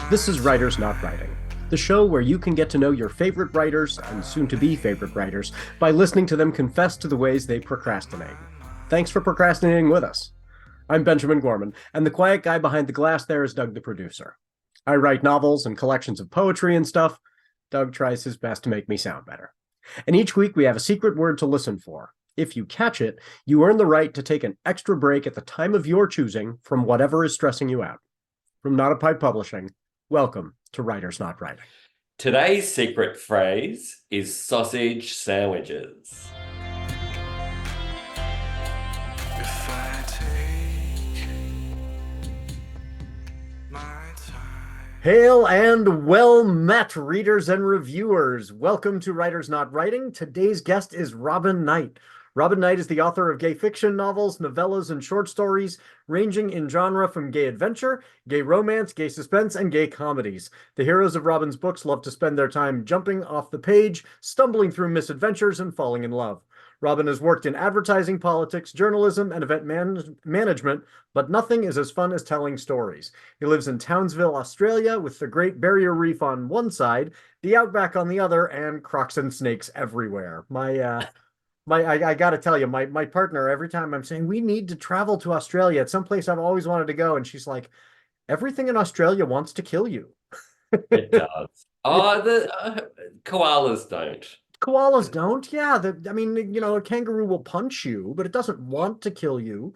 This is Writers Not Writing, the show where you can get to know your favorite writers and soon-to-be favorite writers by listening to them confess to the ways they procrastinate. Thanks for procrastinating with us. I'm Benjamin Gorman, and the quiet guy behind the glass there is Doug the producer. I write novels and collections of poetry and stuff. Doug tries his best to make me sound better. And each week we have a secret word to listen for. If you catch it, you earn the right to take an extra break at the time of your choosing from whatever is stressing you out. From NotAPipePublishing, welcome to Writers Not Writing. Today's secret phrase is sausage sandwiches. Hail and well met, readers and reviewers. Welcome to Writers Not Writing. Today's guest is Robin Knight. Robin Knight is the author of gay fiction novels, novellas, and short stories, ranging in genre from gay adventure, gay romance, gay suspense, and gay comedies. The heroes of Robin's books love to spend their time jumping off the page, stumbling through misadventures, and falling in love. Robin has worked in advertising, politics, journalism, and event management, but nothing is as fun as telling stories. He lives in Townsville, Australia, with the Great Barrier Reef on one side, the Outback on the other, and crocs and snakes everywhere. I got to tell you, my partner, every time I'm saying we need to travel to Australia, it's someplace I've always wanted to go, and she's like, everything in Australia wants to kill you. It does. Oh, the koalas don't. Koalas don't. Yeah, I mean, a kangaroo will punch you, but it doesn't want to kill you.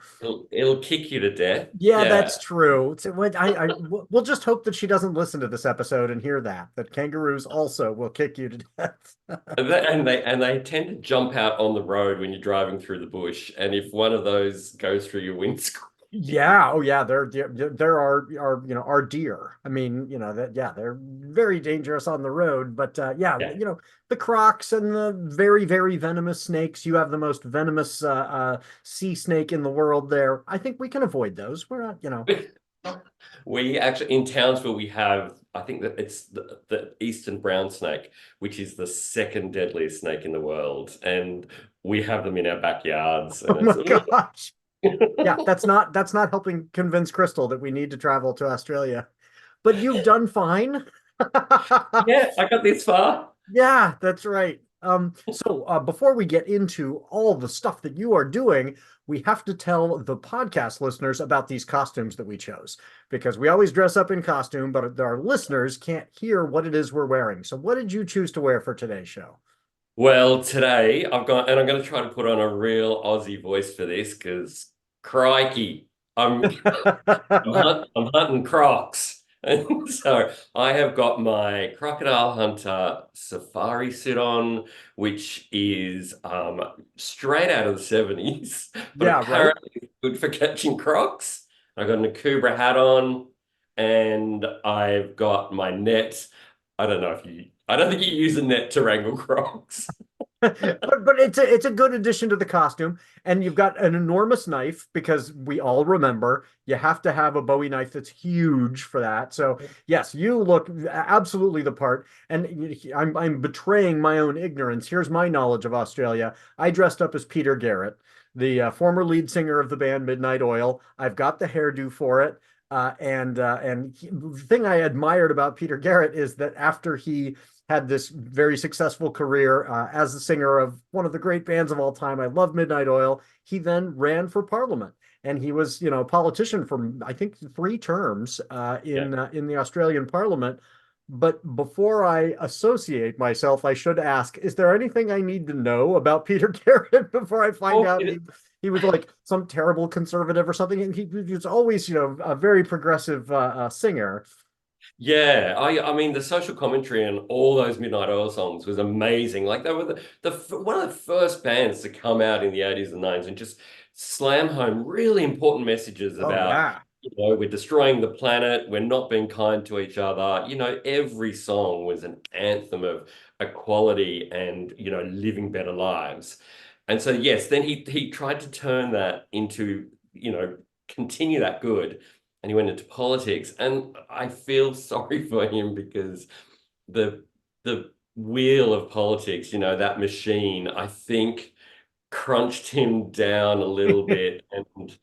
It'll kick you to death. Yeah, Yeah. that's true. We'll just hope that she doesn't listen to this episode and hear that kangaroos also will kick you to death. And they tend to jump out on the road when you're driving through the bush. And if one of those goes through your windscreen. Yeah, oh yeah, there are deer. I mean, they're very dangerous on the road, but Yeah. the crocs and the very, very venomous snakes. You have the most venomous sea snake in the world there. I think we can avoid those. We're not. We actually, in Townsville, we have, I think that it's the eastern brown snake, which is the second deadliest snake in the world. And we have them in our backyards. Oh my gosh. Yeah, that's not helping convince Crystal that we need to travel to Australia. But you've done fine. Yeah, I got this far. Yeah, that's right. So before we get into all the stuff that you are doing, we have to tell the podcast listeners about these costumes that we chose, because we always dress up in costume, but our listeners can't hear what it is we're wearing. So what did you choose to wear for today's show? Well, today I'm going to try to put on a real Aussie voice for this because crikey, I'm I'm hunting crocs. And so I have got my Crocodile Hunter safari suit on, which is straight out of the 70s, but Yeah, right. apparently it's good for catching crocs. I've got an Akubra hat on, and I've got my net. I don't think you use a net to wrangle crocs. But it's a good addition to the costume, and you've got an enormous knife because we all remember you have to have a Bowie knife that's huge for that. So yes, you look absolutely the part, and I'm betraying my own ignorance. Here's my knowledge of Australia. I dressed up as Peter Garrett, the former lead singer of the band Midnight Oil. I've got the hairdo for it. The thing I admired about Peter Garrett is that after he had this very successful career as the singer of one of the great bands of all time, I love Midnight Oil, he then ran for Parliament. And he was, a politician for, I think, 3 terms in the Australian Parliament. But before I associate myself, I should ask, is there anything I need to know about Peter Garrett before I find out he was like some terrible conservative or something? And he was always, a very progressive singer. Yeah, I mean the social commentary on all those Midnight Oil songs was amazing. Like they were one of the first bands to come out in the 80s and 90s and just slam home really important messages about, Yeah. we're destroying the planet, we're not being kind to each other. Every song was an anthem of equality and, living better lives. And so yes, then he tried to turn that into, continue that good. And he went into politics, and I feel sorry for him because the wheel of politics, that machine, I think crunched him down a little bit. And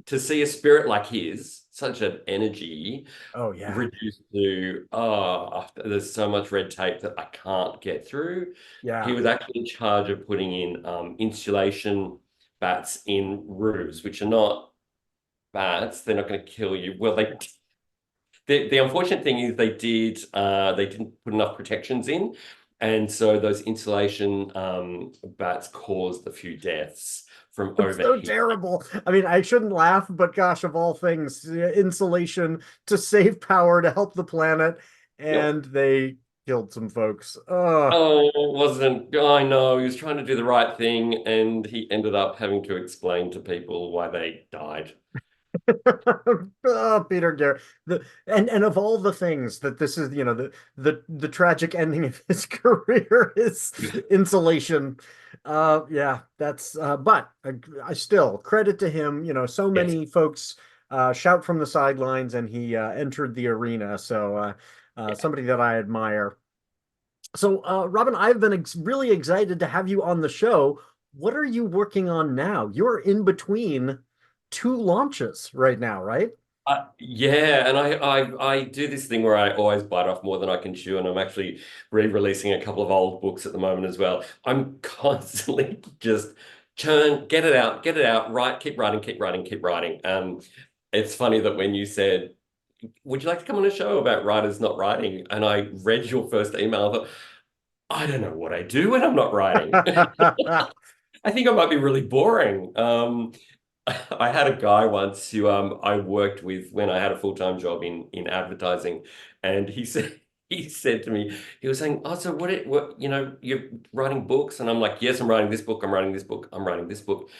to see a spirit like his, such an energy, Oh yeah. reduced to, oh, there's so much red tape that I can't get through. He Yeah. was actually in charge of putting in insulation bats in roofs, which are not bats. They're not going to kill you. Well, the unfortunate thing is they didn't put enough protections in, and so those insulation bats caused a few deaths from It's so overheat. terrible. I mean, I shouldn't laugh, but gosh, of all things, insulation to save power to help the planet, Yep. and they killed some folks. Oh. Oh, it wasn't. I know he was trying to do the right thing, and he ended up having to explain to people why they died. Oh, Peter Garrett. And of all the things that this is, the tragic ending of his career is insulation. Yeah, that's but I still credit to him, so Yes. many folks shout from the sidelines and he entered the arena. So Yeah. somebody that I admire. So Robin, I've been really excited to have you on the show. What are you working on now? You're in between two launches right now, right? Yeah, and I do this thing where I always bite off more than I can chew, and I'm actually re-releasing a couple of old books at the moment as well. I'm constantly just get it out, write, keep writing, keep writing, keep writing. It's funny that when you said, "Would you like to come on a show about writers not writing?" and I read your first email, I thought, I don't know what I do when I'm not writing. I think I might be really boring. I had a guy once who I worked with when I had a full-time job in advertising, and he said to me, he was saying, "Oh, so what you're writing books?" And I'm like, "Yes, I'm writing this book, I'm writing this book, I'm writing this book."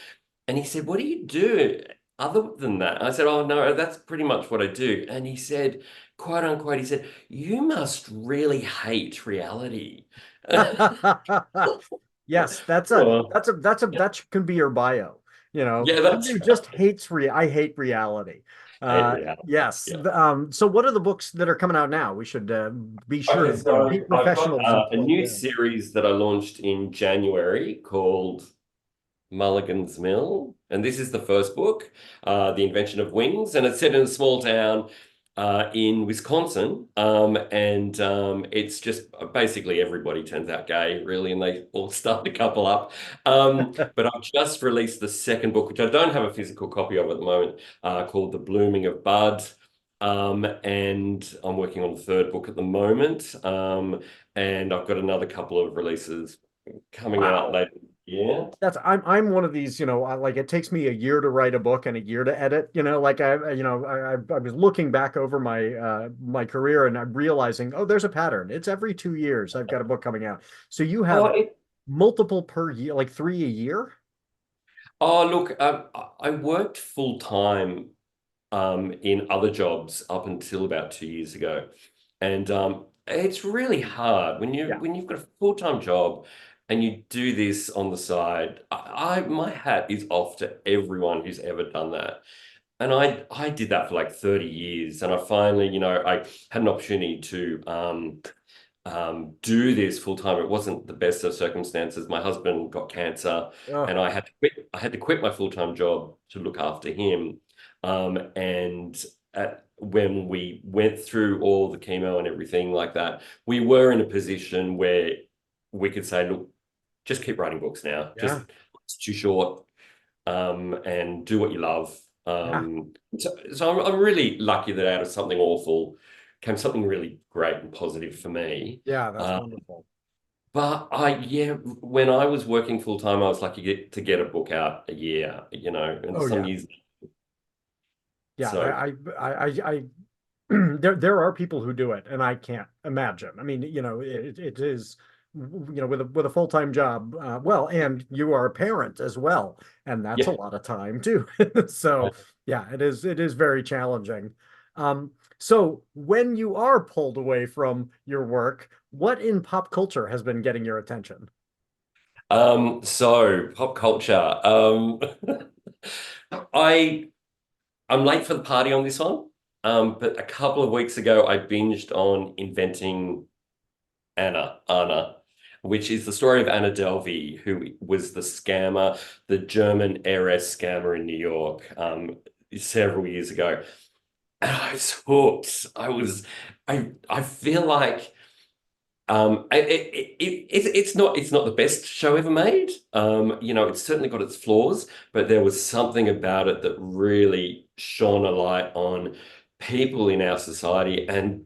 And he said, "What do you do other than that?" I said, "Oh no, that's pretty much what I do." And he said, quote unquote, he said, "You must really hate reality." Yes, Well, yeah, that can be your bio. yeah, Somebody that's who right. just hates I hate reality. Hate reality. Yes. Yeah. So what are the books that are coming out now? We should be sure Okay, to, so be I've got professionals and a plug new them. series that I launched in January called Mulligan's Mill, and this is the first book, The Invention of Wings, and it's set in a small town in Wisconsin, and it's just basically everybody turns out gay, really, and they all start to couple up. But I've just released the second book, which I don't have a physical copy of at the moment, called The Blooming of Bud. And I'm working on the third book at the moment. And I've got another couple of releases coming out Wow. later. Yeah. I'm one of these, like it takes me a year to write a book and a year to edit, like I was looking back over my career and I'm realizing, oh, there's a pattern. It's every 2 years I've got a book coming out. So you Oh, have multiple per year, like three a year? look, I worked full time in other jobs up until about 2 years ago, and it's really hard when Yeah. you've got a full time job and you do this on the side. My hat is off to everyone who's ever done that. And I did that for like 30 years, and I finally, I had an opportunity to do this full time. It wasn't the best of circumstances. My husband got cancer, and Oh, I had to quit. I had to quit my full time job to look after him. And when we went through all the chemo and everything like that, we were in a position where we could say, "Look, just keep writing books now. yeah. Just it's too short, and do what you love." Yeah. So I'm really lucky that out of something awful came something really great and positive for me. Yeah, that's Uh, wonderful. but yeah, when I was working full time, I was lucky to get a book out a year, and Oh some yeah. years. Yeah. So I there are people who do it and I can't imagine. I mean, it is, with a full-time job, well, and you are a parent as well, and that's a yeah. lot of time too. So yeah, it is very challenging. So when you are pulled away from your work, what in pop culture has been getting your attention? So pop culture. I I'm late for the party on this one. But a couple of weeks ago, I binged on Inventing Anna, which is the story of Anna Delvey, who was the scammer, the German heiress scammer in New York. several years ago, and I was hooked. I feel like it's not the best show ever made. It's certainly got its flaws, but there was something about it that really shone a light on people in our society. And,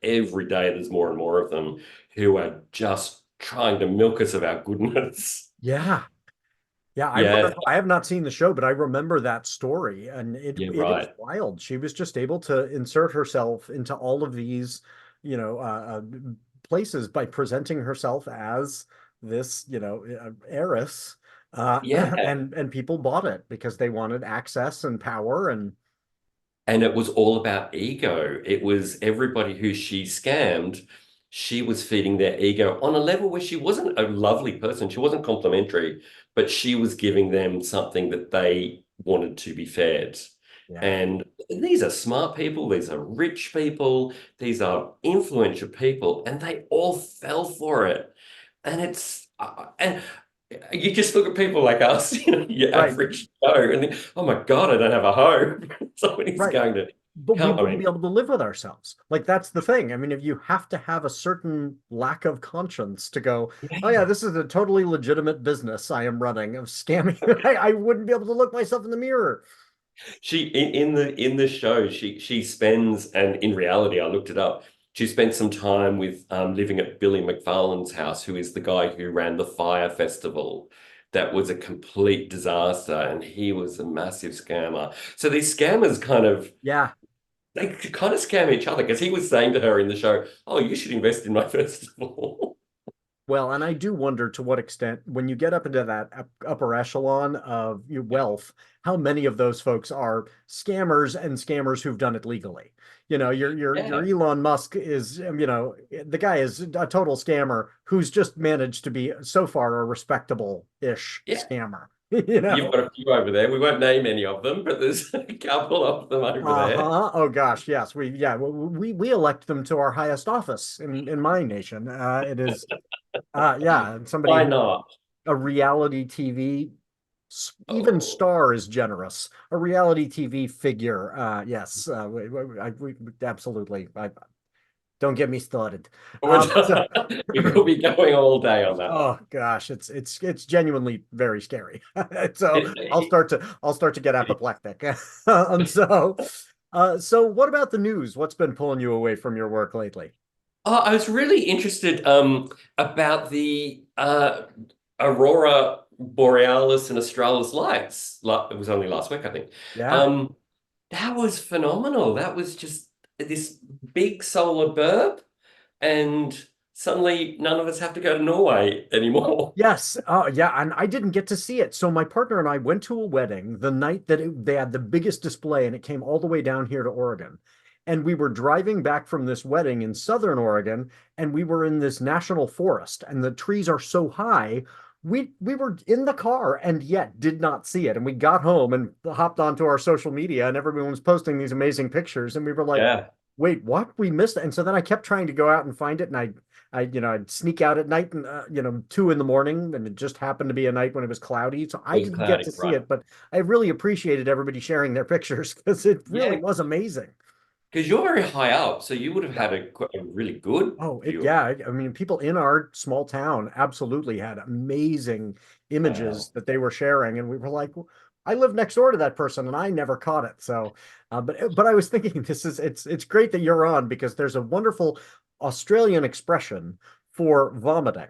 every day there's more and more of them who are just trying to milk us of our goodness. Yeah. Yeah, I Yeah, remember. I have not seen the show, but I remember that story, and it yeah, it is right. wild. She was just able to insert herself into all of these, you know, places by presenting herself as this, heiress, Yeah. and people bought it because they wanted access and power, and And it was all about ego. It was everybody who she scammed, she was feeding their ego on a level where she wasn't a lovely person. She wasn't complimentary, but she was giving them something that they wanted to be fed. yeah, And these are smart people, these are rich people, these are influential people, and they all fell for it. And and you just look at people like us, your right, average Joe, and think, oh my God, I don't have a home. Somebody's right. going to But we come. I wouldn't be mean, able to live with ourselves. Like that's the thing. I mean, if you have to have a certain lack of conscience to go, oh yeah, yeah. this is a totally legitimate business I am running of scamming. I wouldn't be able to look myself in the mirror. She in the show, she spends, and in reality, I looked it up. She spent some time with living at Billy McFarland's house, who is the guy who ran the Fire Festival. That was a complete disaster, and he was a massive scammer. So these scammers Yeah. they kind of scam each other because he was saying to her in the show, "Oh, you should invest in my festival." Well, and I do wonder to what extent, when you get up into that upper echelon of your wealth, how many of those folks are scammers and scammers who've done it legally. Your Yeah, Elon Musk is, the guy is a total scammer who's just managed to be so far a respectable-ish yeah. scammer. You've got a few over there. We won't name any of them, but there's a couple of them over there. Uh-huh. Oh gosh, yes. We elect them to our highest office in my nation. It is yeah, and somebody Why who not? a reality TV, even Oh. star is generous. A reality TV figure, yes, we absolutely. Don't get me started. So, We could be going all day on that one. oh gosh, it's genuinely very scary. So It, I'll start to get apoplectic. And so what about the news? What's been pulling you away from your work lately? oh, I was really interested about the Aurora Borealis and Australis lights. It was only last week, I think. Yeah. Um, that was phenomenal. That was just this big solar burp, and suddenly none of us have to go to Norway anymore. Yes. Oh, yeah. And I didn't get to see it. So my partner and I went to a wedding the night that they had the biggest display, and it came all the way down here to Oregon. And we were driving back from this wedding in Southern Oregon, and we were in this national forest, and the trees are so high. We were in the car and yet did not see it. And we got home and hopped onto our social media, and everyone was posting these amazing pictures. And we were like, Yeah, wait, what? We missed it. And so then I kept trying to go out and find it, and I'd sneak out at night and 2 in the morning, and it just happened to be a night when it was cloudy, so it I was didn't get cloudy, to see right? it. But I really appreciated everybody sharing their pictures because it really Yeah, was amazing. because you're very high up, so you would have Yeah. had a really good Oh, view of yeah. I mean, people in our small town absolutely had amazing images wow. that they were sharing, and we were like, I live next door to that person, and I never caught it. So, but I was thinking, it's great that you're on because there's a wonderful Australian expression for vomiting,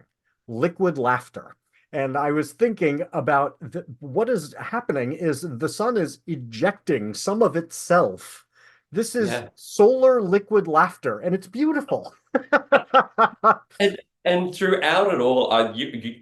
liquid laughter. And I was thinking about what is happening is the sun is ejecting some of itself. This is Yeah. solar liquid laughter, and it's beautiful. And and throughout it all,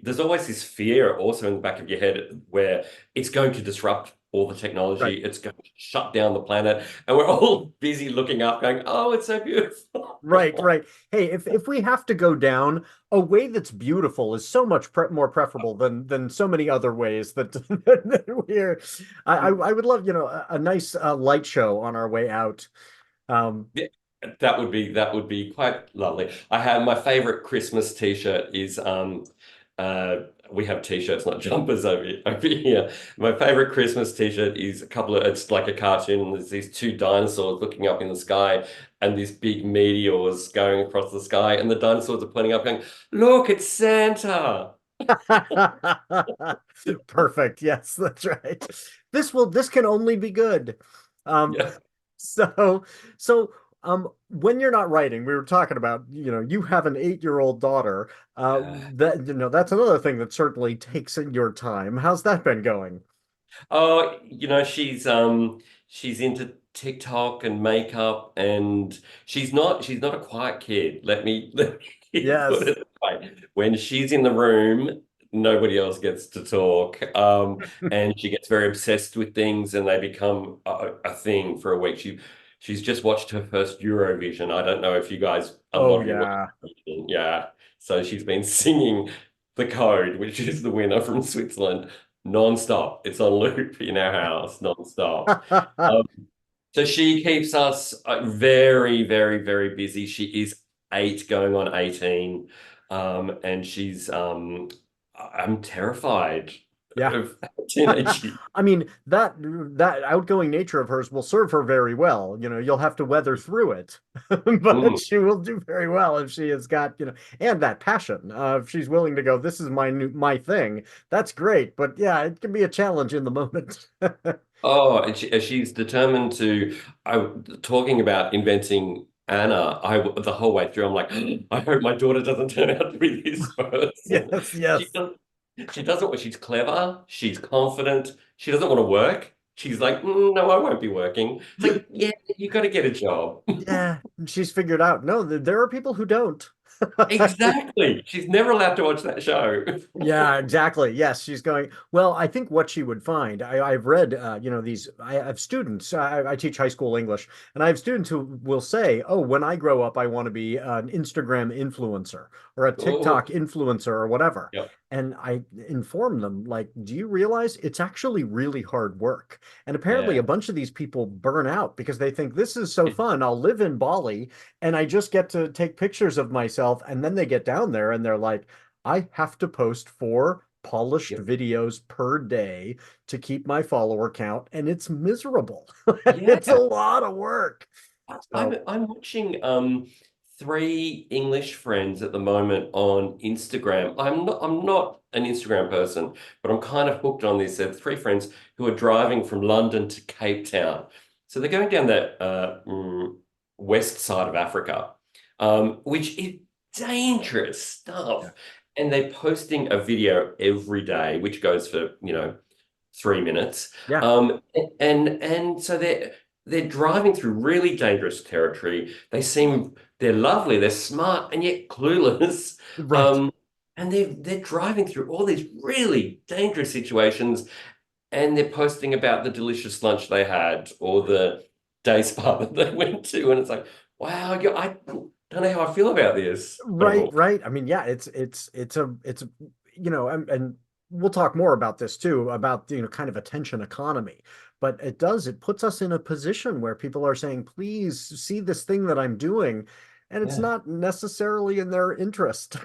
there's always this fear also in the back of your head where it's going to disrupt all the Right. technology, it's going to shut down the planet, and we're all busy looking up, going, "Oh, it's so Right, beautiful." right. Hey, if we have to go down, a way that's beautiful is so much more preferable than so many other ways that, that we're. I would love, a nice light show on our way out. Yeah, that would be quite lovely. I have my favorite Christmas t-shirt is Uh, we have t-shirts, not jumpers over here. My favorite Christmas t-shirt is it's like a cartoon, and there's these two dinosaurs looking up in the sky, and this big meteors going across the sky, and the dinosaurs are pointing up, going, "Look, it's Santa." Perfect. Yes, that's right. This can only be good. Um, Yeah. so so when you're not writing, we were talking about, you have an 8-year-old daughter. That that's another thing that certainly takes in your time. How's that been going? Oh, she's into TikTok and makeup, and she's not a quiet kid. Let me put Yes. it that way. When she's in the room, nobody else gets to talk. And she gets very obsessed with things, and they become a thing for a week. She's just watched her first Eurovision. I don't know if a Oh lot of you watch yeah. Eurovision. Yeah. So she's been singing The Code, which is the winner from Switzerland, non-stop. It's on loop in our house, non-stop. Um, so she keeps us very, very, very busy. She is 8 going on 18. And I'm terrified Yeah. of teenage years. I mean, that outgoing nature of hers will serve her very well. You'll have to weather through it, but Mm. she will do very well if she has got, and that passion. If she's willing to go, this is my thing. That's great. But yeah, it can be a challenge in the moment. Oh, and she's determined to. Talking about inventing Anna, the whole way through, I'm like, I hope my daughter doesn't turn out to be this person. Yes, She yes. doesn't. She doesn't. She's clever. She's confident. She doesn't want to work. She's like, no, I won't be working. It's like, yeah, you got to get a job. Yeah, she's figured out. No, there are people who don't. Exactly. She's never allowed to watch that show. Yeah, exactly. Yes, she's going. Well, I think what she would find, I've read, I have students, I teach high school English, and I have students who will say, oh, when I grow up, I want to be an Instagram influencer or a TikTok Oh, influencer or whatever. yep. And I inform them, like, do you realize it's actually really hard work? And apparently, a Yeah. bunch of these people burn out because they think this is so fun. I'll live in Bali and I just get to take pictures of myself. And then they get down there and they're like, I have to post 4 polished Yep. videos per day to keep my follower count, and it's miserable. Yeah. It's a lot of work. I'm So, I'm watching 3 English friends at the moment on Instagram. I'm not an Instagram person, but I'm kind of hooked on this. There are 3 friends who are driving from London to Cape Town. So they're going down that west side of Africa, which is dangerous yeah. stuff. And they're posting a video every day, which goes for, 3 minutes. Yeah. And so they're driving through really dangerous territory. They're lovely, they're smart, and yet clueless. Right. And they're driving through all these really dangerous situations, and they're posting about the delicious lunch they had or the day spa that they went to, and it's like, wow, I don't know how I feel about this. But I'm Right, all, right. I mean, yeah, it's and we'll talk more about this too, about kind of attention economy. But it puts us in a position where people are saying, please see this thing that I'm doing, and it's yeah. not necessarily in their interest.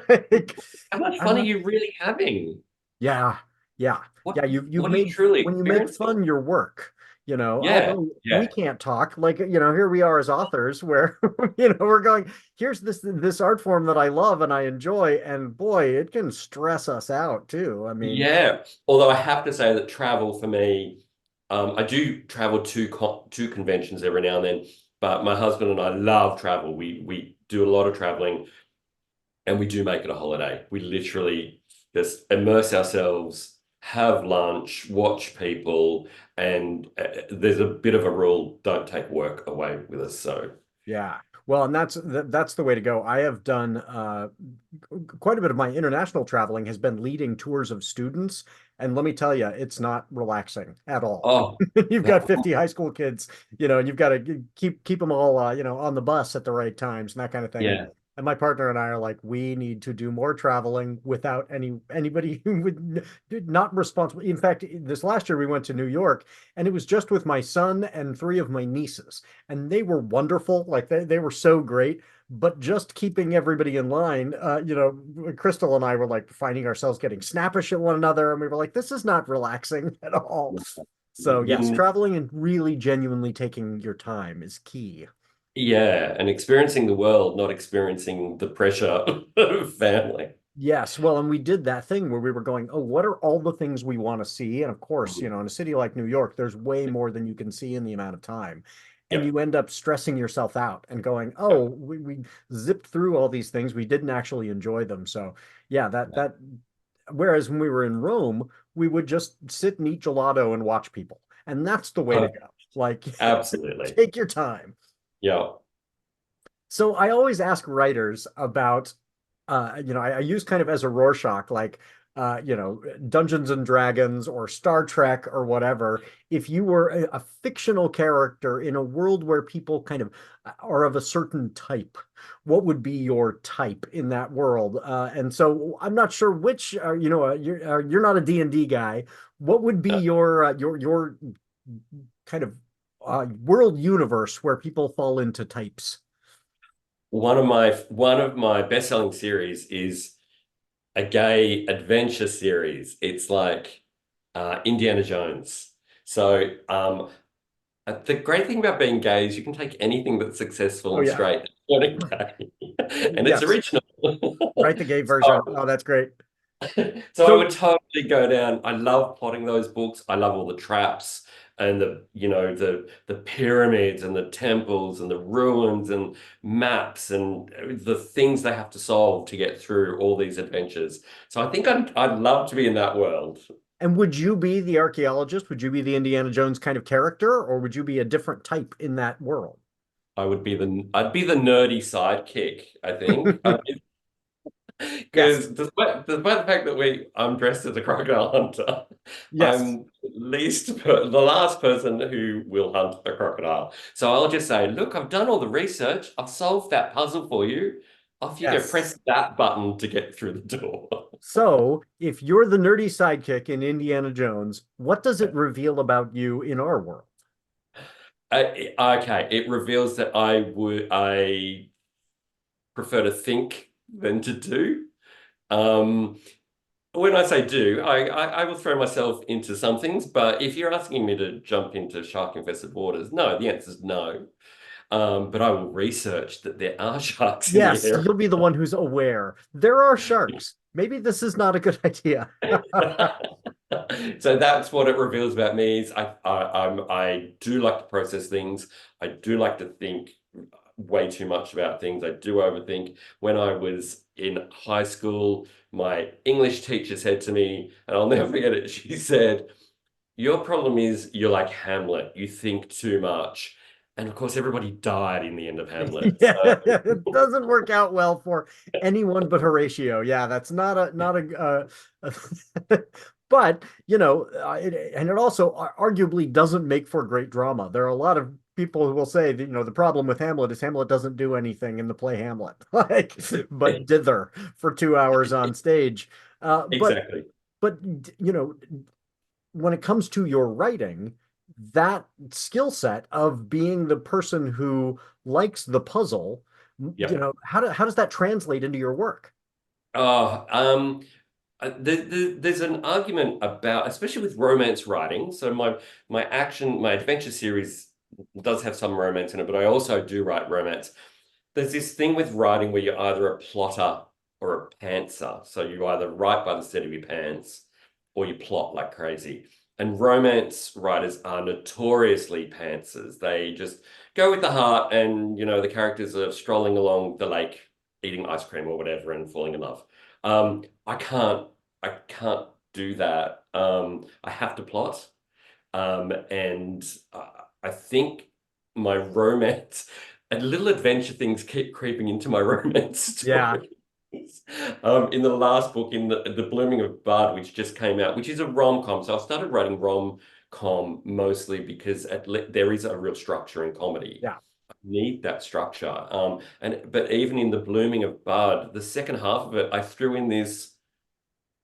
Like, How much I'm fun are not. you really having? Yeah, yeah, What yeah. You've what are you made truly when you make experiencing? fun your work. Yeah, Although we yeah, can't talk, like here we are as authors, where we're going. Here's this art form that I love and I enjoy, and boy, it can stress us out too. I mean, yeah. Although I have to say that travel for me, I do travel to conventions every now and then, but my husband and I love travel. We do a lot of traveling, and we do make it a holiday. We literally just immerse ourselves, have lunch, watch people, and there's a bit of a rule: don't take work away with us. So yeah. Well, and that's the way to go. I have done quite a bit of my international traveling has been leading tours of students, and let me tell you, it's not relaxing at all. oh, You've got 50 high school kids, and you've got to keep them all, on the bus at the right times and that kind of thing. And yeah. And my partner and I are like, we need to do more traveling without anybody who would not responsible. In fact, this last year we went to New York, and it was just with my son and three of my nieces, and they were wonderful. Like they were so great. But just keeping everybody in line, Crystal and I were like finding ourselves getting snappish at one another, and we were like, this is not relaxing at all. So yes, You, traveling and really genuinely taking your time is key. yeah, and experiencing the world, not experiencing the pressure of family. Yes, well, and we did that thing where we were going, oh, what are all the things we want to see? And of course, in a city like New York, there's way more than you can see in the amount of time. And Yep. you end up stressing yourself out and going, Yep. oh, we zipped through all these things. We didn't actually enjoy them. So yeah, whereas when we were in Rome, we would just sit and eat gelato and watch people. And that's the way to go. Like, Absolutely. take your time. Yeah. So I always ask writers about, I use kind of as a Rorschach, like, Dungeons and Dragons or Star Trek or whatever. If you were a fictional character in a world where people kind of are of a certain type, what would be your type in that world? And so I'm not sure which, you're not a D&D guy. What would be No. your kind of world universe where people fall into types? One of my best-selling series is a gay adventure series. It's like Indiana Jones. So the great thing about being gay is you can take anything that's successful Oh and yeah. straight and turn it gay, and it's Yes. original. Write the gay version. So Oh, that's great. so I would So totally go down. I love plotting those books. I love all the traps and the pyramids and the temples and the ruins and maps and the things they have to solve to get through all these adventures. So I think I'd love to be in that world. and would you be the archaeologist? Would you be the Indiana Jones kind of character, or would you be a different type in that world? I'd be the nerdy sidekick, I think. Yes. Because despite the fact that I'm dressed as a crocodile hunter, Yes. I'm the last person who will hunt a crocodile. So I'll just say, look, I've done all the research. I've solved that puzzle for you. Off you go. Yes. Press that button to get through the door. So, if you're the nerdy sidekick in Indiana Jones, what does it reveal about you in our world? Okay, it reveals that I prefer to think than to do. Um, When I say do, I will throw myself into some things, but if you're asking me to jump into shark-infested waters, no, the answer is no. But I will research that there are sharks in the Yes, area. you'll be the one who's aware. There are sharks. Maybe this is not a good idea. So that's what it reveals about me is I do like to process things. I do like to think way too much about things. I do overthink. When I was in high school, my English teacher said to me, and I'll never forget it, she said, your problem is you're like Hamlet. You think too much. And of course, everybody died in the end of Hamlet. Yeah, So it doesn't work out well for anyone but Horatio. Yeah, that's not but and it also arguably doesn't make for great drama. There are a lot of people who will say that, the problem with Hamlet is Hamlet doesn't do anything in the play Hamlet, like, but dither for 2 hours on stage. Uh, but exactly. but when it comes to your writing, that skill set of being the person who likes the puzzle, Yep. how does that translate into your work? Oh, there's an argument about, especially with romance writing. So my adventure series does have some romance in it, but I also do write romance. There's this thing with writing where you're either a plotter or a pantser. So you either write by the seat of your pants or you plot like crazy. And romance writers are notoriously pantsers. They just go with the heart, and the characters are strolling along the lake, eating ice cream or whatever, and falling in love. I can't do that. I have to plot. And I think my romance and little adventure things keep creeping into my romance Yeah. stories. In the last book, in the Blooming of Bud, which just came out, which is a rom-com. So I started writing rom-com mostly because there is a real structure in comedy. Yeah. need that structure. But even in the blooming of bud, the second half of it, I threw in this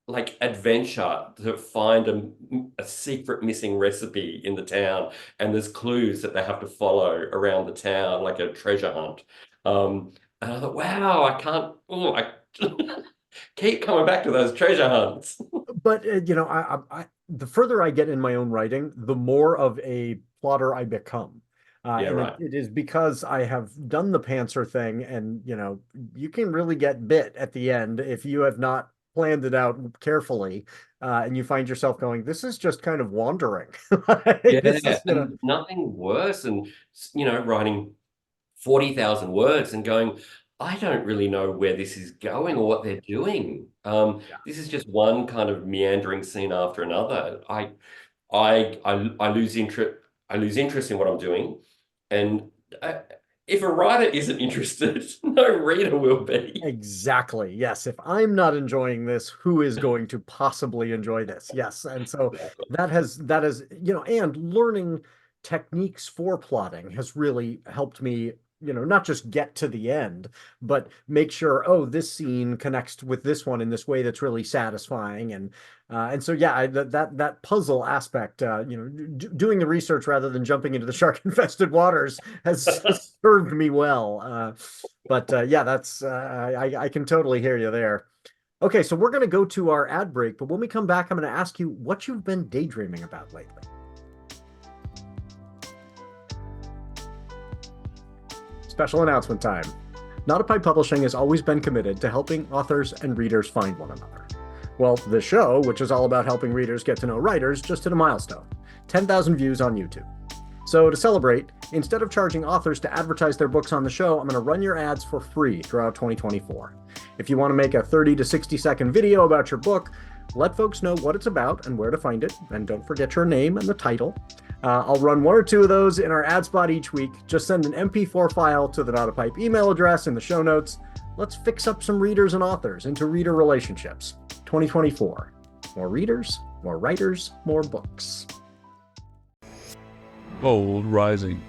like adventure to find a secret missing recipe in the town, and there's clues that they have to follow around the town, like a treasure hunt. And I thought, wow, I can't. Oh, I keep coming back to those treasure hunts. But the further I get in my own writing, the more of a plotter I become. Yeah, And right. it is because I have done the pantser thing, and you can really get bit at the end if you have not planned it out carefully, and you find yourself going, "This is just kind of wandering." Like, this Yeah, is, and nothing worse than writing 40,000 words and going, I don't really know where this is going or what they're doing. yeah, This is just one kind of meandering scene after another. I lose interest. I lose interest in what I'm doing, and uh, if a writer isn't interested, no reader will be. exactly. Yes. If I'm not enjoying this, who is going to possibly enjoy this? Yes. And so that has, and learning techniques for plotting has really helped me, not just get to the end, but make sure, oh, this scene connects with this one in this way that's really satisfying. And so, yeah, that puzzle aspect, doing the research rather than jumping into the shark infested waters has served me well. But yeah, that's I can totally hear you there. Okay, so we're going to go to our ad break, but when we come back, I'm going to ask you what you've been daydreaming about lately. Special announcement time. Not a Pipe Publishing has always been committed to helping authors and readers find one another. Well, this show, which is all about helping readers get to know writers, just hit a milestone: 10,000 views on YouTube. So to celebrate, instead of charging authors to advertise their books on the show, I'm going to run your ads for free throughout 2024. If you want to make a 30 to 60-second video about your book, let folks know what it's about and where to find it, and don't forget your name and the title. I'll run one or two of those in our ad spot each week. Just send an MP4 file to the NotAPipe email address in the show notes. Let's fix up some readers and authors into reader relationships. 2024. More readers, more writers, more books. Bold Rising.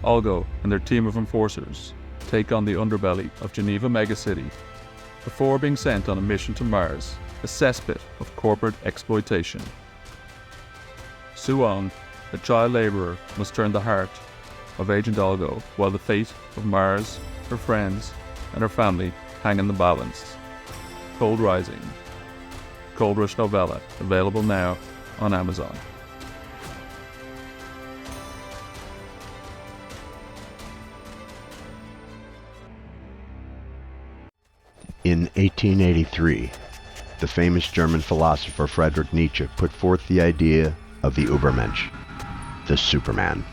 Algo and their team of enforcers take on the underbelly of Geneva megacity before being sent on a mission to Mars, a cesspit of corporate exploitation. Suong, a child laborer, must turn the heart of Agent Algo while the fate of Mars, her friends, and her family hang in the balance. Cold Rising. Cold Rush novella, available now on Amazon. In 1883, the famous German philosopher Friedrich Nietzsche put forth the idea of the Übermensch, the Superman.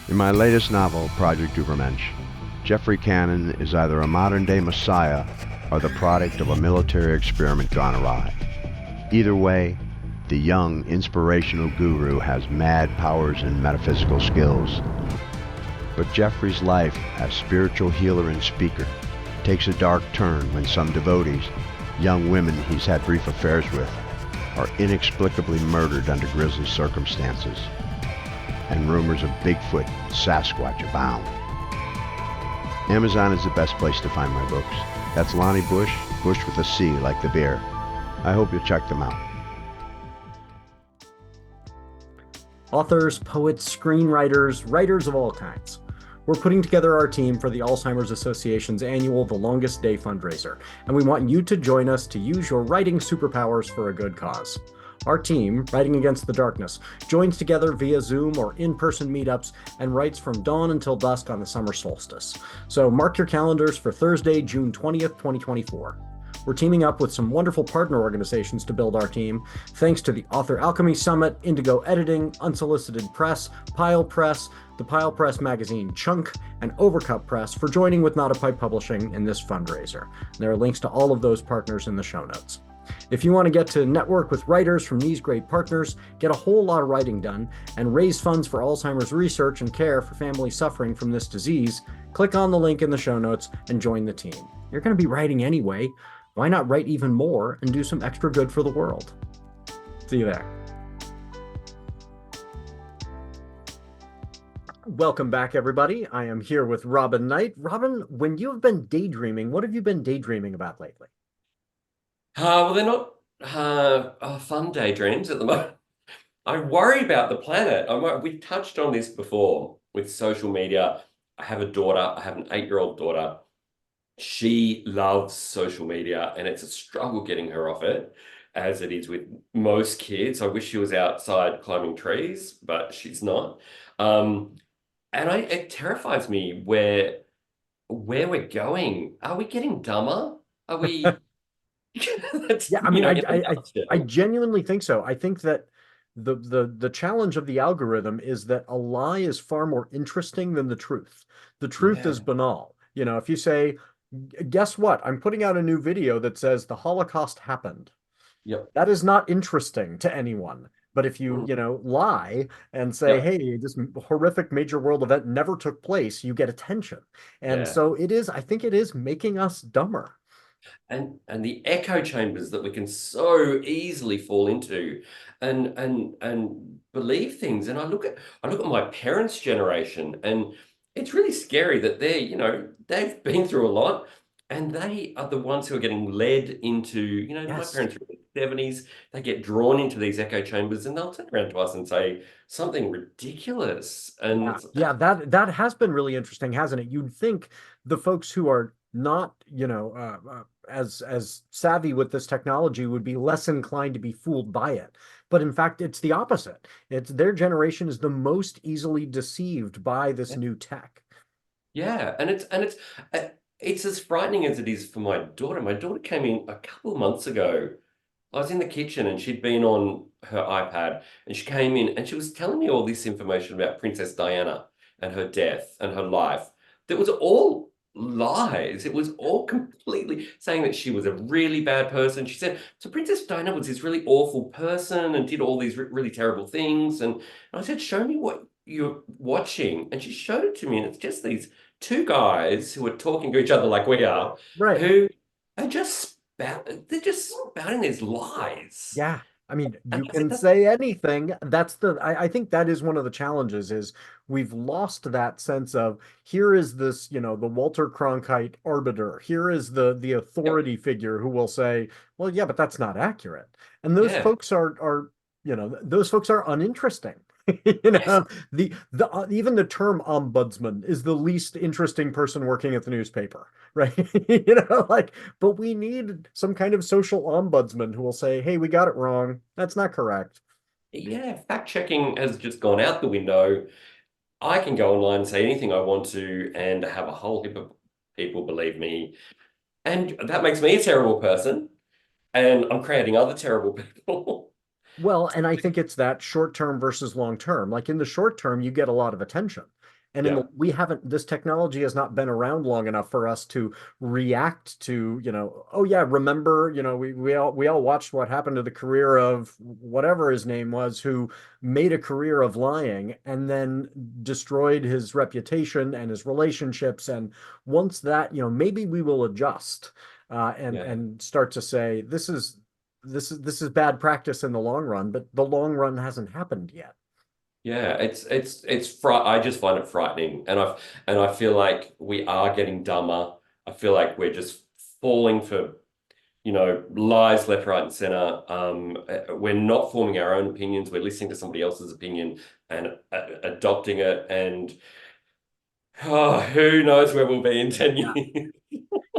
In my latest novel, Project Übermensch, Geoffrey Cannon is either a modern-day messiah or the product of a military experiment gone awry. Either way, the young, inspirational guru has mad powers and metaphysical skills. But Geoffrey's life as spiritual healer and speaker takes a dark turn when some devotees, young women he's had brief affairs with, are inexplicably murdered under grisly circumstances, and rumors of Bigfoot and Sasquatch abound. Amazon is the best place to find my books. That's Lonnie Busch, Busch with a C like the beer. I hope you'll check them out. Authors, poets, screenwriters, writers of all kinds. We're putting together our team for the Alzheimer's Association's annual The Longest Day fundraiser, and we want you to join us to use your writing superpowers for a good cause. Our team, Writing Against the Darkness, joins together via Zoom or in-person meetups and writes from dawn until dusk on the summer solstice. So mark your calendars for Thursday, June 20th, 2024. We're teaming up with some wonderful partner organizations to build our team, thanks to the Author Alchemy Summit, Indigo Editing, Unsolicited Press, Pile Press, the Pile Press magazine Chunk, and Overcup Press for joining with NotAPipe Publishing in this fundraiser. There are links to all of those partners in the show notes. If you want to get to network with writers from these great partners, get a whole lot of writing done, and raise funds for Alzheimer's research and care for families suffering from this disease, click on the link in the show notes and join the team. You're going to be writing anyway. Why not write even more and do some extra good for the world? See you there. Welcome back, everybody. I am here with Robin Knight. Robin, when you've been daydreaming, what have you been daydreaming about lately? Well, they're not fun daydreams at the moment. I worry about the planet. We touched on this before with social media. I have a daughter. I have an 8-year-old daughter. She loves social media, and it's a struggle getting her off it, as it is with most kids. I wish she was outside climbing trees, but she's not. Um, and it terrifies me where we're going. Are we getting dumber? Are we? That's, Yeah, I mean, in a I nutshell. genuinely think so. I think that the challenge of the algorithm is that a lie is far more interesting than the truth. The truth is Yeah. banal. If you say, guess what? I'm putting out a new video that says the Holocaust happened. Yep. That is not interesting to anyone. But if you, Mm. lie and say, Yep. hey, this horrific major world event never took place, you get attention. And Yeah. so I think it is making us dumber. And the echo chambers that we can so easily fall into and believe things. And I look at my parents' generation, and it's really scary that they've been through a lot, and they are the ones who are getting led into, my Yes. parents are in their 70s, they get drawn into these echo chambers, and they'll turn around to us and say something ridiculous. And Yeah. Yeah, that has been really interesting, hasn't it? You'd think the folks who are not, as savvy with this technology would be less inclined to be fooled by it. But in fact, it's the opposite. It's their generation is the most easily deceived by this new tech. Yeah, it's as frightening as it is for my daughter. My daughter came in a couple of months ago. I was in the kitchen and she'd been on her iPad, and she came in and she was telling me all this information about Princess Diana and her death and her life. That was all lies. It was all completely saying that she was a really bad person. She said, so Princess Diana was this really awful person and did all these really terrible things. And I said, show me what you're watching. And she showed it to me, and it's just these two guys who are talking to each other like we are, Right. who are they're just spouting these lies. Yeah. I mean, And you I said, can say anything. I think that is one of the challenges is we've lost that sense of here is this, the Walter Cronkite arbiter. Here is the yep, authority figure who will say, well, yeah, but that's not accurate. And those yeah, folks those folks are uninteresting. yes, Even the term ombudsman is the least interesting person working at the newspaper, right? But we need some kind of social ombudsman who will say, hey, we got it wrong. That's not correct. yeah. Fact checking has just gone out the window. I can go online and say anything I want to and have a whole heap of people believe me. And that makes me a terrible person. And I'm creating other terrible people. Well, and I think it's that short term versus long term. Like in the short term, you get a lot of attention. And Yeah, this technology has not been around long enough for us to react to, oh yeah, remember, we all watched what happened to the career of whatever his name was, who made a career of lying and then destroyed his reputation and his relationships. And once that, maybe we will adjust and yeah. start to say this is bad practice in the long run, but the long run hasn't happened yet. Yeah, I just find it frightening, and I feel like we are getting dumber. I feel like we're just falling for, lies left, right, and center. We're not forming our own opinions. We're listening to somebody else's opinion and adopting it. And who knows where we'll be in 10 Yeah. years?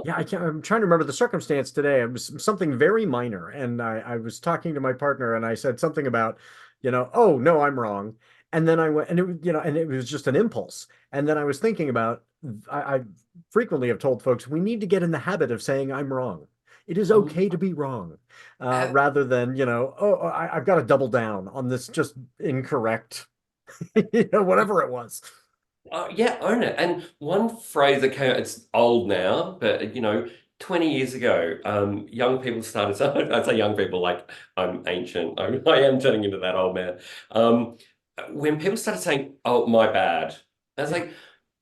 Yeah, I'm trying to remember the circumstance today. It was something very minor. And I was talking to my partner and I said something about, oh, no, I'm wrong. And then I went, and and it was just an impulse. And then I was thinking about, I frequently have told folks, we need to get in the habit of saying I'm wrong. It is Um, okay to be wrong, uh, rather than, oh, I've got to double down on this just incorrect, whatever it was. yeah, own it. And one phrase that came out, it's old now, but 20 years ago, young people started saying, I say young people like I'm ancient. I am turning into that old man. Um, when people started saying, "Oh, my bad," I was Yeah, like,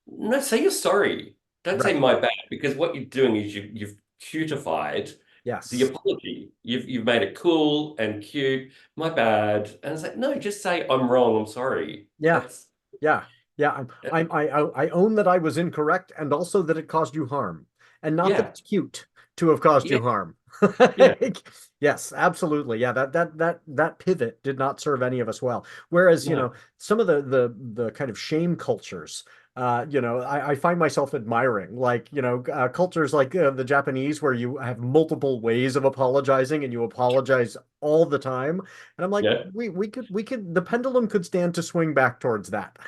"No, say you're sorry. Don't say right. my bad," because what you're doing is you've cutified the Yes. apology. You've made it cool and cute. My bad. And it's like, no, just say I'm wrong. I'm sorry. Yeah. That's Yeah. Yeah, I own that I was incorrect, and also that it caused you harm, and not that Yeah, it's cute to have caused yeah, you harm. yeah, Yes, absolutely. Yeah, that pivot did not serve any of us well. Whereas, no, some of the kind of shame cultures, I find myself admiring, like, cultures like the Japanese, where you have multiple ways of apologizing and you apologize all the time. And I'm like, yeah, we could the pendulum could stand to swing back towards that.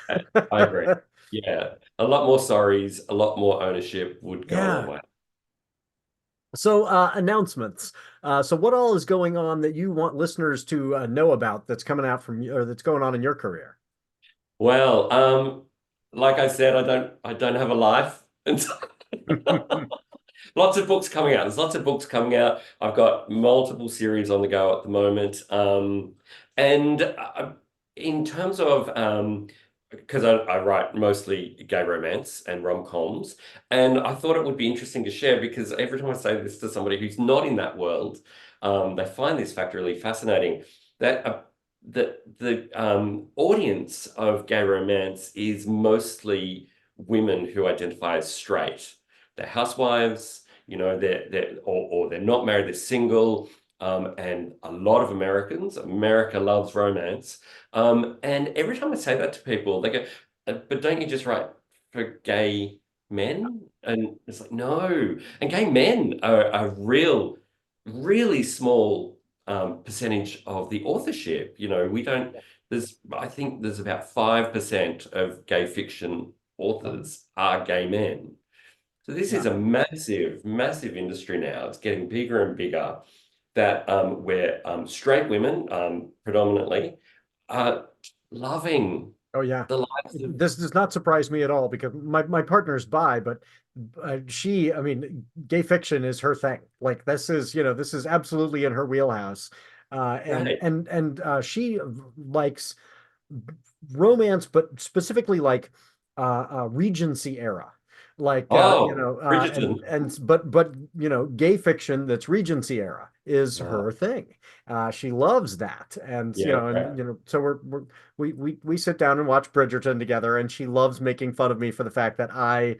I agree. Yeah, a lot more sorries, a lot more ownership would go a long Yeah. way. So, announcements. So what all is going on that you want listeners to know about, that's coming out from you, or that's going on in your career? Well, like I said, I don't have a life, and so lots of books coming out. There's lots of books coming out. I've got multiple series on the go at the moment. And in terms of because I write mostly gay romance and rom-coms, and I thought it would be interesting to share because every time I say this to somebody who's not in that world, they find this fact really fascinating. That the audience of gay romance is mostly women who identify as straight. They're housewives, or they're not married, they're single. And a lot of America loves romance. And every time I say that to people, they go, but don't you just write for gay men? And it's like, no. And gay men are a really small percentage of the authorship. We don't, I think there's about 5% of gay fiction authors are gay men. So this Yeah. is a massive, massive industry now. It's getting bigger and bigger that where straight women predominantly are loving Oh yeah. the lives of This does not surprise me at all, because my partner's bi, but I mean, gay fiction is her thing. Like, this is absolutely in her wheelhouse. right. And she likes romance, but specifically like Regency era, like Oh, Bridgerton. but gay fiction that's Regency era is Oh, her thing. She loves that, and yeah, so we sit down and watch Bridgerton together, and she loves making fun of me for the fact that I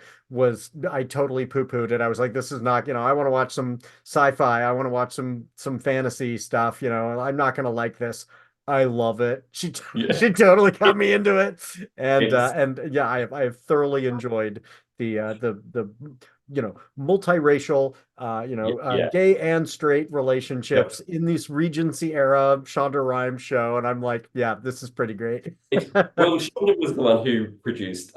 totally poo-pooed it. I was like, this is not, I want to watch some sci-fi, I want to watch some fantasy stuff, I'm not gonna like this. I love it. She yeah. she totally got me into it, and It's yeah, I have thoroughly enjoyed the multiracial, yeah. gay and straight relationships Yep. in this Regency era Shonda Rhimes show, and I'm like, yeah, this is pretty great. Well, Shonda was the one who produced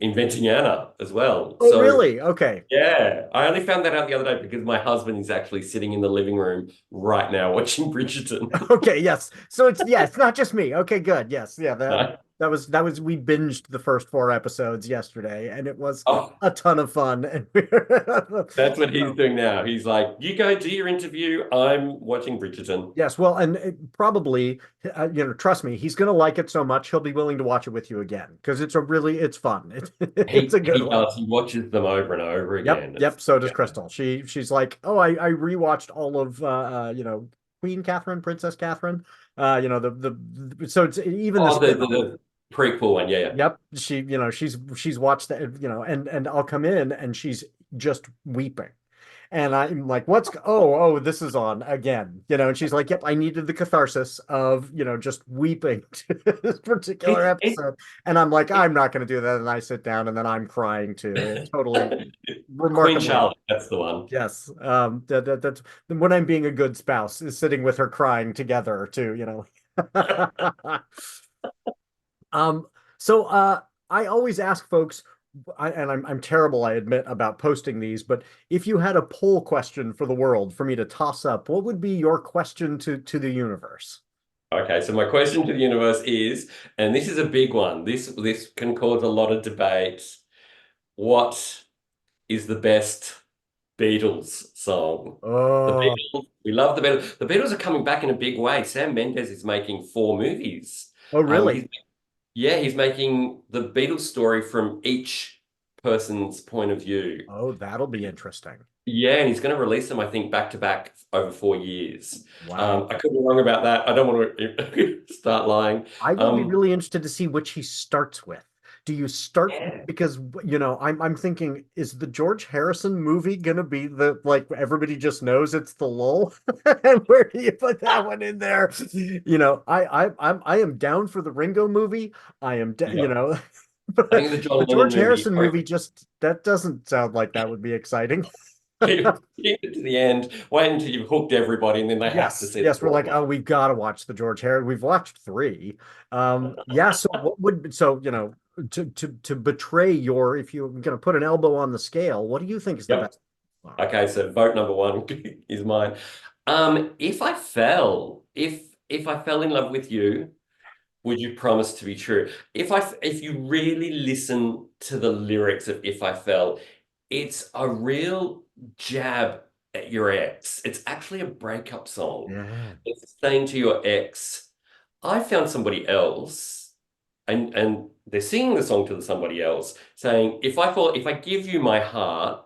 Inventing Anna as well. Oh, So really? Okay. yeah, I only found that out the other day because my husband is actually sitting in the living room right now watching Bridgerton. Okay, yes. So it's not just me. Okay, good. Yes. Yeah, that No? that was that was we binged the first 4 episodes yesterday, and it was Oh, a ton of fun. And that's what he's so, doing now. He's like, you go do your interview. I'm watching Bridgerton. yes, well, and probably, trust me, he's going to like it so much he'll be willing to watch it with you again, because it's fun. It's He a good he one. does. He watches them over and over Yep, again. yep. It's So does yeah. Crystal. She's like, oh, I rewatched all of Queen Catherine, Princess Catherine. So it's even the Oh, the, spin. the the prequel one. Yeah, yeah. Yep, she's watched that, and I'll come in and she's just weeping. And I'm like, oh, this is on again, and she's like, yep, I needed the catharsis of, just weeping to this particular It's episode. And I'm like, it, I'm not going to do that. And I sit down and then I'm crying too. It totally Queen remarkably Charlotte. helped. That's the one. Yes. That's when I'm being a good spouse, is sitting with her crying together too. Um, so I always ask folks, and I'm terrible, I admit, about posting these, but if you had a poll question for the world for me to toss up, what would be your question to the universe? Okay, so my question to the universe is, and this is a big one. This can cause a lot of debate. What is the best Beatles song? The Oh, Beatles. We love the Beatles. The Beatles are coming back in a big way. Sam Mendes is making 4 movies. oh, He's really? Yeah, he's making the Beatles story from each person's point of view. Oh, that'll be interesting. Yeah, and he's going to release them, I think, back to back over 4 years. Wow. I could be wrong about that. I don't want to start lying. I will be Um, really interested to see which he starts with. Do you start Yeah. because I'm thinking, is the George Harrison movie gonna be the like everybody just knows it's the lull? And where do you put that one in there? I am down for the Ringo movie. I am, Yep. but I think the John the Lennon George movie, Harrison movie just that doesn't sound like that would be exciting. keep it to the end, wait until you've hooked everybody, and then they have to Yes, see the yes, we're fourth like, one. oh, we've got to watch the George Harrison. We've watched three. Yeah. So what would so to betray your if you're gonna put an elbow on the scale, what do you think is the Yep. best song? Okay, so vote number one is mine. If I fell in love with you, would you promise to be true? If you really listen to the lyrics of If I Fell, it's a real jab at your ex. It's actually a breakup song. Yeah. It's saying to your ex, I found somebody else, and they're singing the song to somebody else, saying, if I give you my heart,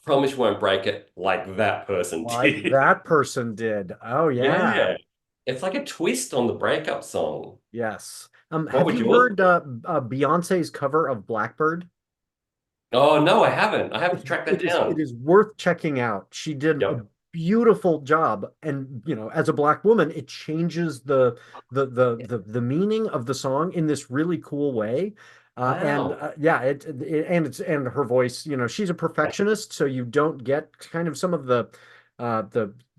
promise you won't break it like that person Like did. that person did. Oh yeah. Yeah. It's like a twist on the breakup song. Yes. What Have would you yours heard be? Beyonce's cover of Blackbird? Oh no, I haven't. I have to track that It down. is worth checking out. She did a Yep. beautiful job, and as a black woman, it changes the meaning of the song in this really cool way. And Wow. yeah, and her voice, she's a perfectionist, so you don't get kind of some of the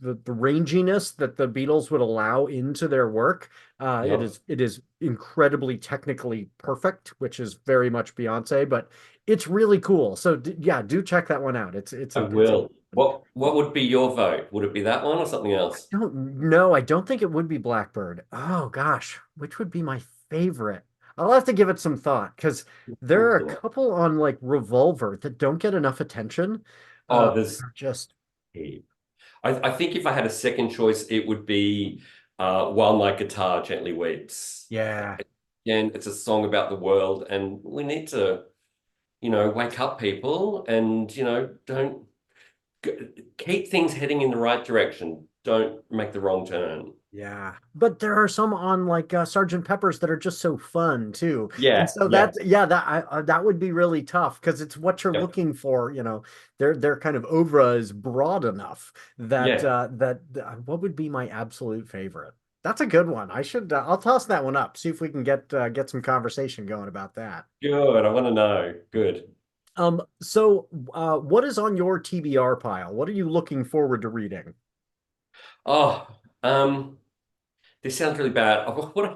ranginess that the Beatles would allow into their work. Yep. It is incredibly technically perfect, which is very much Beyonce, but it's really cool. So yeah, do check that one out. I will. What would be your vote? Would it be that one or something else? don't know. I don't think it would be Blackbird. Oh gosh, which would be my favorite? I'll have to give it some thought because there are a couple on like Revolver that don't get enough attention. Oh, there's They're just heap. I think if I had a second choice, it would be While My Guitar Gently Weeps. yeah, Again, it's a song about the world, and we need to, wake up people and, don't keep things heading in the right direction. Don't make the wrong turn. yeah. But there are some on like Sergeant Pepper's that are just so fun too. And Yeah, so yeah, that would be really tough because it's what you're yep, looking for. Their kind of oeuvre is broad enough that yeah. what would be my absolute favorite? That's a good one. I'll toss that one up. See if we can get some conversation going about that. Good. I want to know. Good. So what is on your TBR pile? What are you looking forward to reading? Oh, this sounds really bad. What I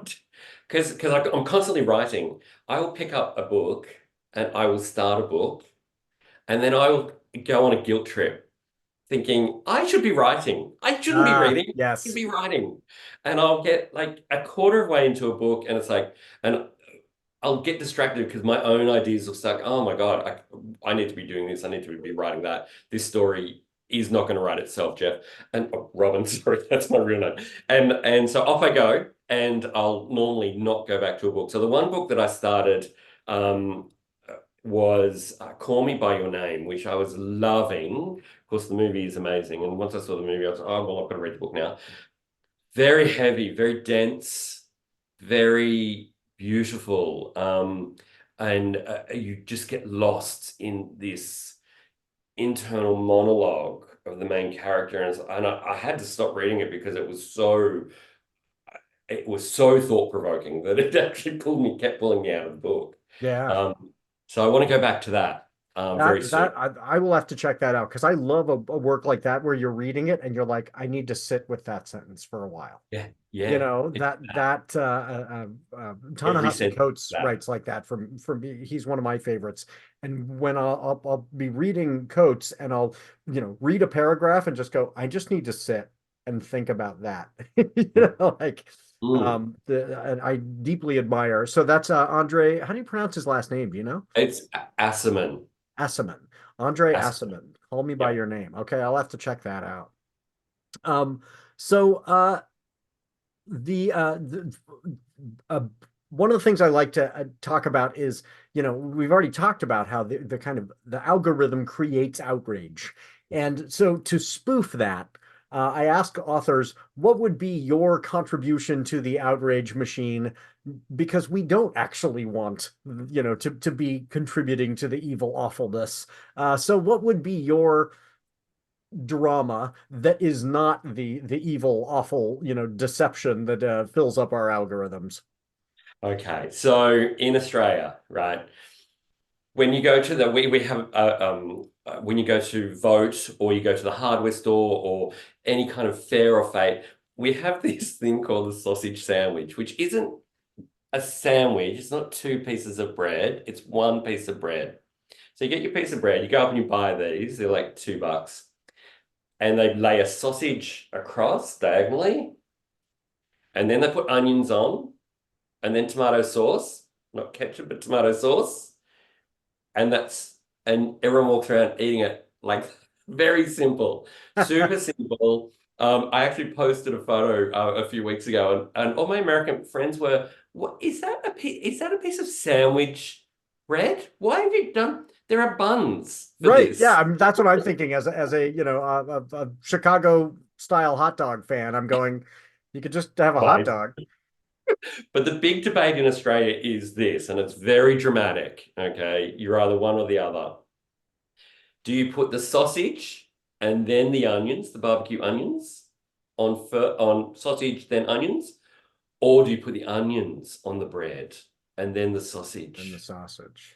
because I'm constantly writing. I will pick up a book and I will start a book, and then I will go on a guilt trip thinking I should be writing. I shouldn't be Ah, reading. I should yes. be writing. And I'll get like a quarter of way into a book, and it's like, and I'll get distracted because my own ideas will start. Oh my God, I need to be doing this. I need to be writing that. This story is not going to write itself, Jeff. And Robin, sorry, that's my real name. And so off I go, and I'll normally not go back to a book. So the one book that I started um, was Call Me by Your Name, which I was loving. Of course, the movie is amazing. And once I saw the movie, I was, oh well, I've got to read the book now. Very heavy, very dense, very beautiful. And you just get lost in this internal monologue of the main character. And I had to stop reading it because it was so thought-provoking that it actually kept pulling me out of the book. Yeah. So I want to go back to that very soon. I will have to check that out because I love a work like that where you're reading it and you're like, I need to sit with that sentence for a while. Yeah, yeah. It's every Ta-Nehisi sentence Coates of that. writes like that from me. He's one of my favorites. And when I'll be reading Coates and I'll read a paragraph and just go, I just need to sit and think about that. Like Mm. and I deeply admire. So that's Andre. How do you pronounce his last name? Do you know? It's Aciman. Aciman. Andre Aciman. Aciman. Call me by Yeah. your name. Okay, I'll have to check that out. So the uh, one of the things I like to talk about is, we've already talked about how the kind of the algorithm creates outrage. And so to spoof that, I ask authors, what would be your contribution to the outrage machine? Because we don't actually want, to be contributing to the evil awfulness. So what would be your drama that is not the evil, awful, deception that fills up our algorithms? Okay, so in Australia, right, when you go to we have when you go to vote or you go to the hardware store or any kind of fair or fete, we have this thing called the sausage sandwich, which isn't a sandwich. It's not two pieces of bread. It's one piece of bread. So you get your piece of bread, you go up and you buy these. They're like $2, and they lay a sausage across diagonally, and then they put onions on, and then tomato sauce, not ketchup, but tomato sauce. And everyone walks around eating it like very simple, super simple. I actually posted a photo a few weeks ago, and all my American friends were, "What is that? Is that a piece of sandwich bread? Why have you done? There are buns for Right. this." Yeah. I mean, that's what I'm thinking as a a Chicago style hot dog fan. I'm going, you could just have a hot Right. dog. But the big debate in Australia is this, and it's very dramatic. Okay, you're either one or the other. Do you put the sausage and then the onions, the barbecue onions, on sausage, then onions? Or do you put the onions on the bread and then the sausage? And the sausage.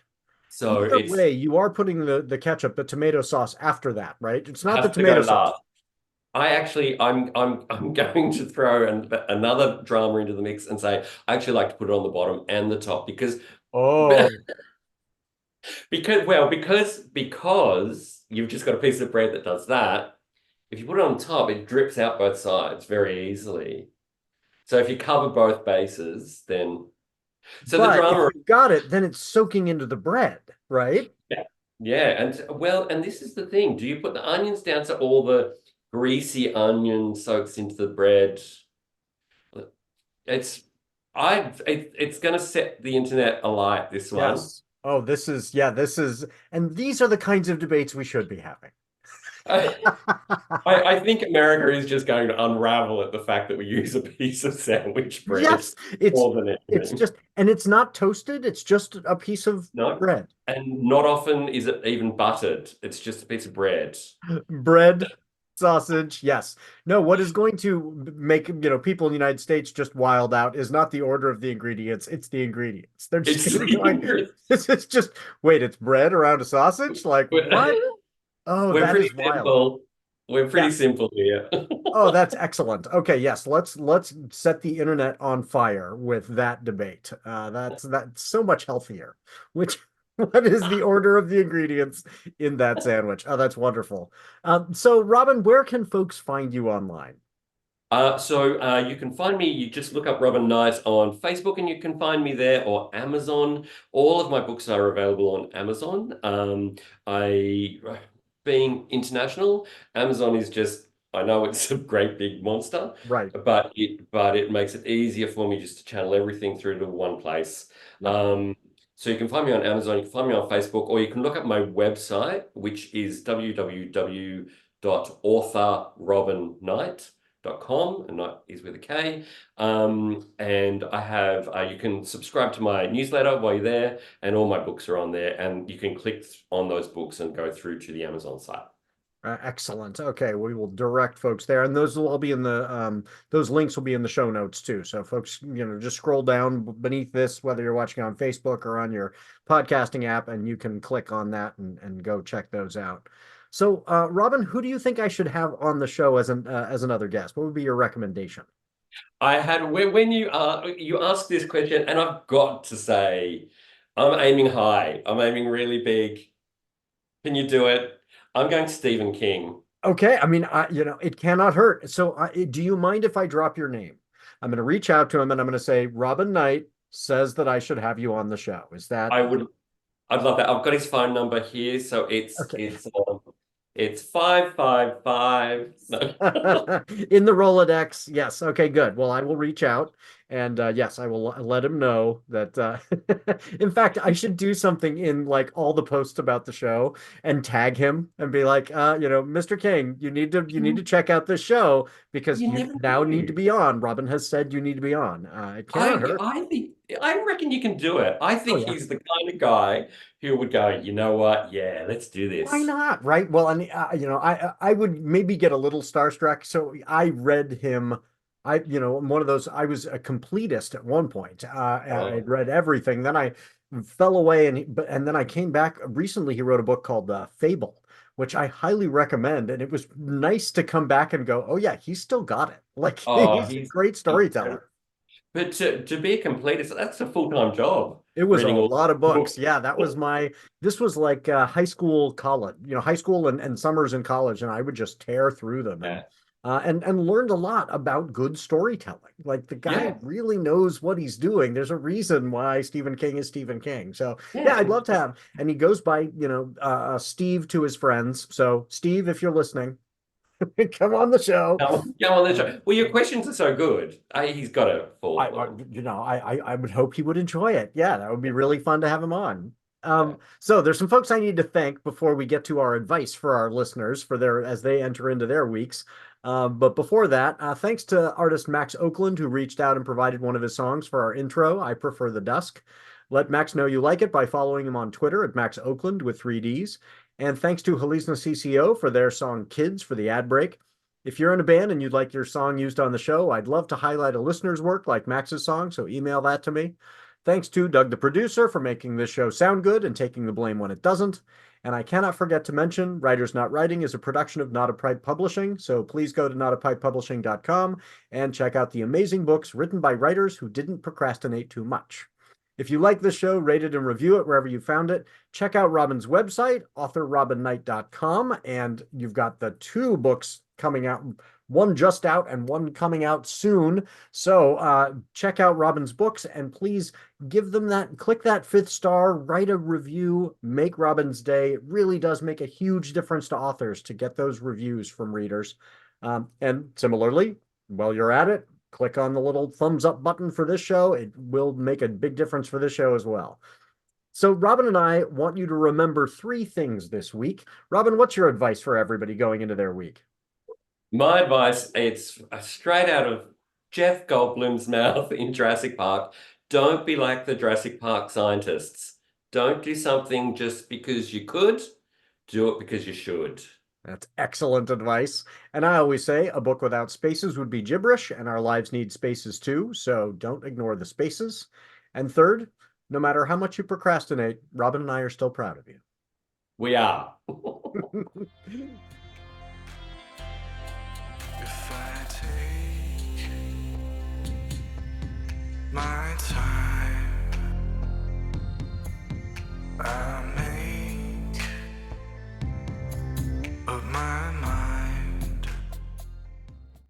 So Either it's way, you are putting the ketchup, the tomato sauce after that, right? It's not the has to go tomato sauce. last. I'm going to throw another drama into the mix and say I actually like to put it on the bottom and the top because Oh, because you've just got a piece of bread that does that. If you put it on top, it drips out both sides very easily. So if you cover both bases, then so the but if drama, you got it, then it's soaking into the bread, right? yeah, yeah, and this is the thing. Do you put the onions down so all the greasy onion soaks into the bread? It's it's going to set the internet alight, this one. Yes. Oh, this is, and these are the kinds of debates we should be having. I think America is just going to unravel at the fact that we use a piece of sandwich bread Yes, it's more than anything. just, and it's not toasted, it's just a piece of No, bread. and not often is it even buttered. It's just a piece of bread. Bread, sausage, yes. No, what is going to make, people in the United States just wild out is not the order of the ingredients, it's the ingredients. They're just It's gonna be going, it's just, wait, it's bread around a sausage? Like, what? Oh, we're that pretty is wild. simple. We're pretty Yeah. simple here. Oh, that's excellent. Okay, yes, let's set the internet on fire with that debate. That's so much healthier. Which what is the order of the ingredients in that sandwich? Oh, that's wonderful. So Robin, where can folks find you online? So you can find me, you just look up Robin Knight on Facebook and you can find me there or Amazon. All of my books are available on Amazon. Being international, Amazon is just, I know it's a great big monster, Right. but it makes it easier for me just to channel everything through to one place. So you can find me on Amazon, you can find me on Facebook, or you can look up my website, which is www.authorrobinKnight.com, and Knight is with a K. And I have, you can subscribe to my newsletter while you're there, and all my books are on there, and you can click on those books and go through to the Amazon site. Excellent. Okay, we will direct folks there, and those will all be in the those links will be in the show notes too. So folks, just scroll down beneath this, whether you're watching on Facebook or on your podcasting app, and you can click on that and go check those out. So, Robin, who do you think I should have on the show as another guest? What would be your recommendation? I had when you asked this question, and I've got to say, I'm aiming high. I'm aiming really big. Can you do it? I'm going Stephen King. Okay, I mean, it cannot hurt. So, do you mind if I drop your name? I'm going to reach out to him and I'm going to say, Robin Knight says that I should have you on the show. Is that? I'd love that. I've got his phone number here, so Okay. It's 555. No. In the Rolodex. Yes. Okay, good. Well, I will reach out and yes, I will let him know that in fact, I should do something in like all the posts about the show and tag him and be like, Mr. King, you need to check out this show because You you never now need to know. be on. Robin has said you need to be on. It cannot hurt. I reckon you can do it. I Oh think yeah. he's the kind of guy who would go, you know what? Yeah, let's do Why this. not? Right. Well, and I would maybe get a little starstruck. So I read him. I'm one of those. I was a completist at one point. I'd Oh, read everything. Then I fell away, and then I came back recently. He wrote a book called Fable, which I highly recommend. And it was nice to come back and go, oh yeah, he's still got it. Like oh, he's a he's great incredible. storyteller. But to be a completist, that's a full-time job, It was a reading all lot of the books. books. Yeah, this was like high school, college, high school and summers in college. And I would just tear through them Yeah, and learned a lot about good storytelling. Like the guy yeah, really knows what he's doing. There's a reason why Stephen King is Stephen King. So yeah, I'd yeah. love to have, and he goes by, Steve to his friends. So Steve, if you're listening, come on the show. Come on the show. Well, your questions are so good. He's got to fall I, for them. I would hope he would enjoy it. Yeah, that would be really fun to have him on. Yeah. So there's some folks I need to thank before we get to our advice for our listeners for their as they enter into their weeks. But before that, thanks to artist Max Oakland who reached out and provided one of his songs for our intro. I prefer the dusk. Let Max know you like it by following him on Twitter at Max Oakland with 3Ds. And thanks to Halisna CCO for their song Kids for the ad break. If you're in a band and you'd like your song used on the show, I'd love to highlight a listener's work like Max's song, so email that to me. Thanks to Doug, the producer, for making this show sound good and taking the blame when it doesn't. And I cannot forget to mention, Writers Not Writing is a production of NotAPipePublishing, so please go to NotAPipePublishing.com and check out the amazing books written by writers who didn't procrastinate too much. If you like this show, rate it and review it wherever you found it. Check out Robin's website, authorrobinknight.com, and you've got the 2 books coming out, one just out and one coming out soon. So check out Robin's books and please give them click that 5th star, write a review, make Robin's day. It really does make a huge difference to authors to get those reviews from readers. And similarly, while you're at it, click on the little thumbs up button for this show. It will make a big difference for this show as well. So Robin and I want you to remember 3 things this week. Robin, what's your advice for everybody going into their week? My advice, it's straight out of Jeff Goldblum's mouth in Jurassic Park. Don't be like the Jurassic Park scientists. Don't do something just because you could. Do it because you should. That's excellent advice. And I always say a book without spaces would be gibberish, and our lives need spaces too, so don't ignore the spaces. And third, no matter how much you procrastinate, Robin and I are still proud of you. We are. If I take my time